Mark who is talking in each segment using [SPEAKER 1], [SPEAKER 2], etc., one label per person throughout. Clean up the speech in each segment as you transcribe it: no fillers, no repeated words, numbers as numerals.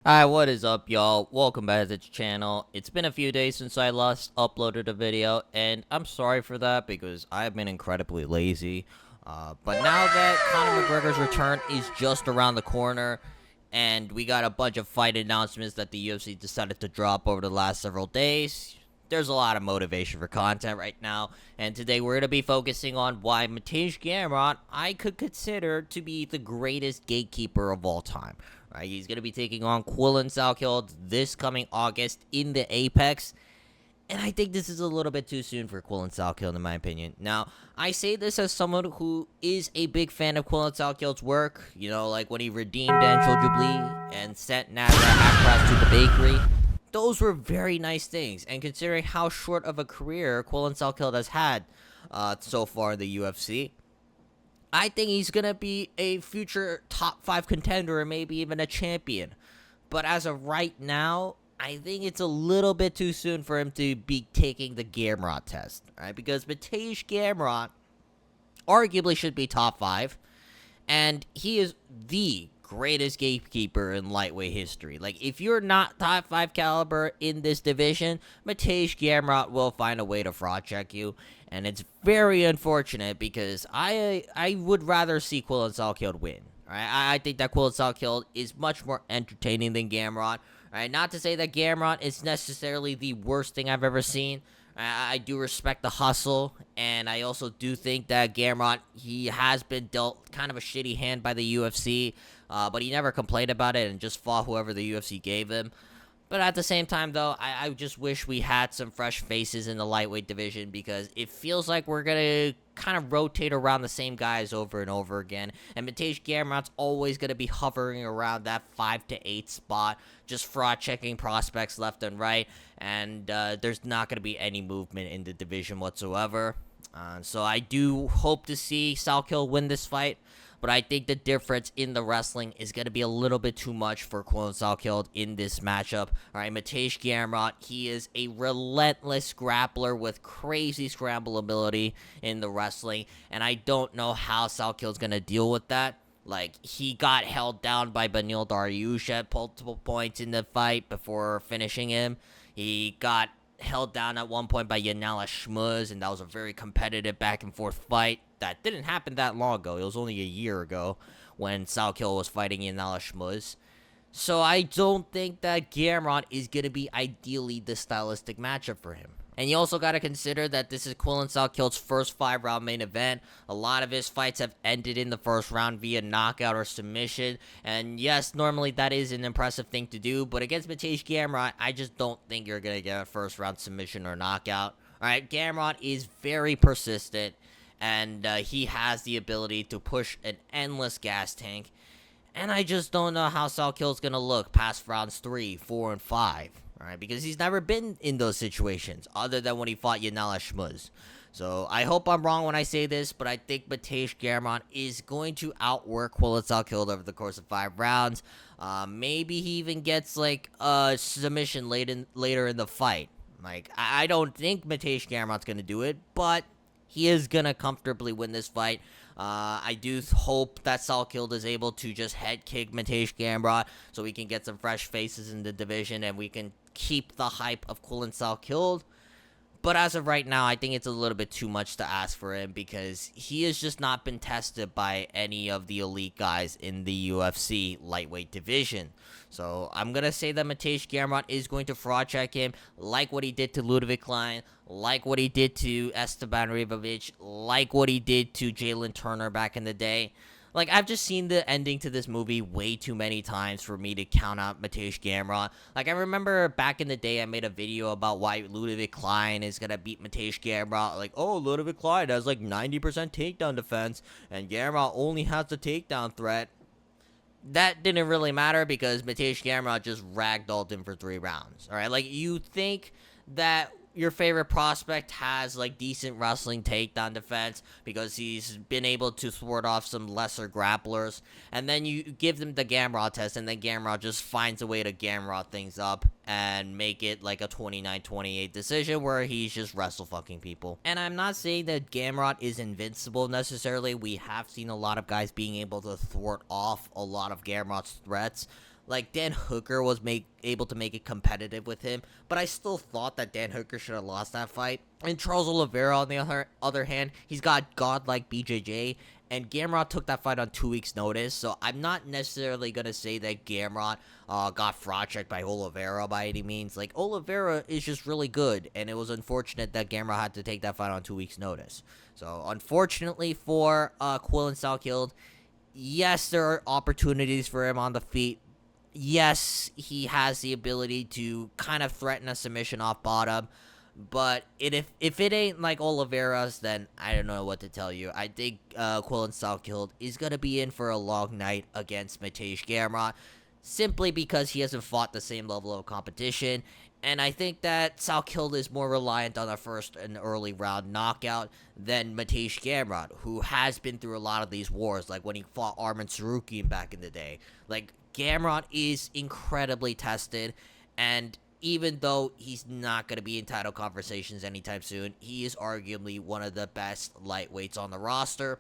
[SPEAKER 1] Hi, what is up, y'all? Welcome back to the channel. It's been a few days since I last uploaded a video, and I'm sorry for that because I've been incredibly lazy. But now that Conor McGregor's return is just around the corner, and we got a bunch of fight announcements that the UFC decided to drop over the last several days, there's a lot of motivation for content right now. And today we're going to be focusing on why Mateusz Gamrot I could consider to be the greatest gatekeeper of all time. Right, he's going to be taking on Quillen Salkeld this coming August in the Apex. And I think this is a little bit too soon for Quillen Salkeld, in my opinion. Now, I say this as someone who is a big fan of Quillen Salkeld's work. You know, like when he redeemed Angel Jubilee and sent Nazar Akras to the bakery. Those were very nice things. And considering how short of a career Quillen Salkeld has had so far in the UFC, I think he's going to be a future top 5 contender or maybe even a champion. But as of right now, I think it's a little bit too soon for him to be taking the Gamrot test, right? Because Mateusz Gamrot arguably should be top 5, and he is the greatest gatekeeper in lightweight history. Like, if you're not top 5 caliber in this division, Mateusz Gamrot will find a way to fraud check you, and it's very unfortunate because I would rather see Quillen Salkeld win. Right? I think that Quillen Salkeld is much more entertaining than Gamrot. Right? Not to say that Gamrot is necessarily the worst thing I've ever seen. I do respect the hustle, and I also do think that Gamrot, he has been dealt kind of a shitty hand by the UFC, but he never complained about it and just fought whoever the UFC gave him. But at the same time, though, I just wish we had some fresh faces in the lightweight division because it feels like we're going to kind of rotate around the same guys over and over again. And Mateusz Gamrot's always going to be hovering around that 5 to 8 spot, just fraud checking prospects left and right. And there's not going to be any movement in the division whatsoever. So I do hope to see Salkeld win this fight. But I think the difference in the wrestling is going to be a little bit too much for Quillen Salkeld in this matchup. All right, Mateusz Gamrot, he is a relentless grappler with crazy scramble ability in the wrestling, and I don't know how Salkeld's going to deal with that. Like, he got held down by Beneil Dariush at multiple points in the fight before finishing him. He got held down at one point by Yanala Shmuz, and that was a very competitive back-and-forth fight. That didn't happen that long ago. It was only a year ago when Salkeld was fighting Yanala Shmuz. So I don't think that Gamrot is going to be ideally the stylistic matchup for him. And you also got to consider that this is Quillen Salkeld's first 5-round main event. A lot of his fights have ended in the first round via knockout or submission. And yes, normally that is an impressive thing to do. But against Mateusz Gamrot, I just don't think you're going to get a first round submission or knockout. Alright, Gamrot is very persistent. And he has the ability to push an endless gas tank. And I just don't know how Salkeld's going to look past rounds 3, 4, and 5. Alright, because he's never been in those situations, other than when he fought Yanala Shmuz. So, I hope I'm wrong when I say this, but I think Mateusz Gamrot is going to outwork Quillen Salkeld over the course of 5 rounds. Maybe he even gets, like, a submission later in the fight. Like, I don't think Mateusz Gamrot's going to do it, but he is going to comfortably win this fight. I do hope that Salkeld is able to just head kick Mateusz Gamrot so we can get some fresh faces in the division and we can keep the hype of Quillen Salkeld. But as of right now, I think it's a little bit too much to ask for him because he has just not been tested by any of the elite guys in the UFC lightweight division. So I'm going to say that Mateusz Gamrot is going to fraud check him like what he did to Ludwig Klein, like what he did to Esteban Ribovic, like what he did to Jalen Turner back in the day. Like, I've just seen the ending to this movie way too many times for me to count out Mateusz Gamrot. Like, I remember back in the day, I made a video about why Ludwig Klein is gonna beat Mateusz Gamrot. Like, oh, Ludwig Klein has like 90% takedown defense, and Gamrot only has the takedown threat. That didn't really matter because Mateusz Gamrot just ragdolled him for 3 rounds. Alright, like, you think that your favorite prospect has like decent wrestling takedown defense because he's been able to thwart off some lesser grapplers, and then you give them the Gamrot test, and then Gamrot just finds a way to Gamrot things up and make it like a 29-28 decision where he's just wrestle fucking people. And I'm not saying that Gamrot is invincible necessarily. We have seen a lot of guys being able to thwart off a lot of Gamrot's threats. Like, Dan Hooker was able to make it competitive with him, but I still thought that Dan Hooker should have lost that fight. And Charles Oliveira, on the other hand, he's got godlike BJJ, and Gamrot took that fight on 2 weeks' notice, so I'm not necessarily going to say that Gamrot got fraud checked by Oliveira by any means. Like, Oliveira is just really good, and it was unfortunate that Gamrot had to take that fight on 2 weeks' notice. So, unfortunately for Quillen Salkeld, yes, there are opportunities for him on the feet. Yes, he has the ability to kind of threaten a submission off bottom. But if it ain't like Oliveira's, then I don't know what to tell you. I think Quillen Salkeld is going to be in for a long night against Mateusz Gamrot, simply because he hasn't fought the same level of competition. And I think that Salkeld is more reliant on a first and early round knockout than Mateusz Gamrot, who has been through a lot of these wars, like when he fought Arman Tsarukyan back in the day. Like, Gamrot is incredibly tested, and even though he's not going to be in title conversations anytime soon, he is arguably one of the best lightweights on the roster,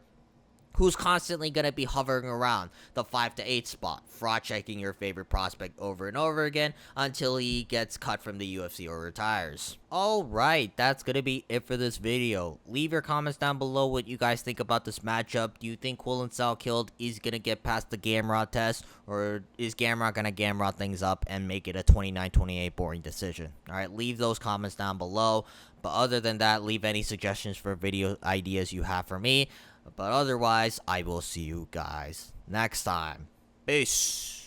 [SPEAKER 1] who's constantly going to be hovering around the 5 to 8 spot, fraud checking your favorite prospect over and over again until he gets cut from the UFC or retires. Alright, that's going to be it for this video. Leave your comments down below what you guys think about this matchup. Do you think Quillen Salkeld is going to get past the Gamrot test, or is Gamrot going to Gamrot things up and make it a 29-28 boring decision? Alright, leave those comments down below. But other than that, leave any suggestions for video ideas you have for me. But otherwise, I will see you guys next time. Peace.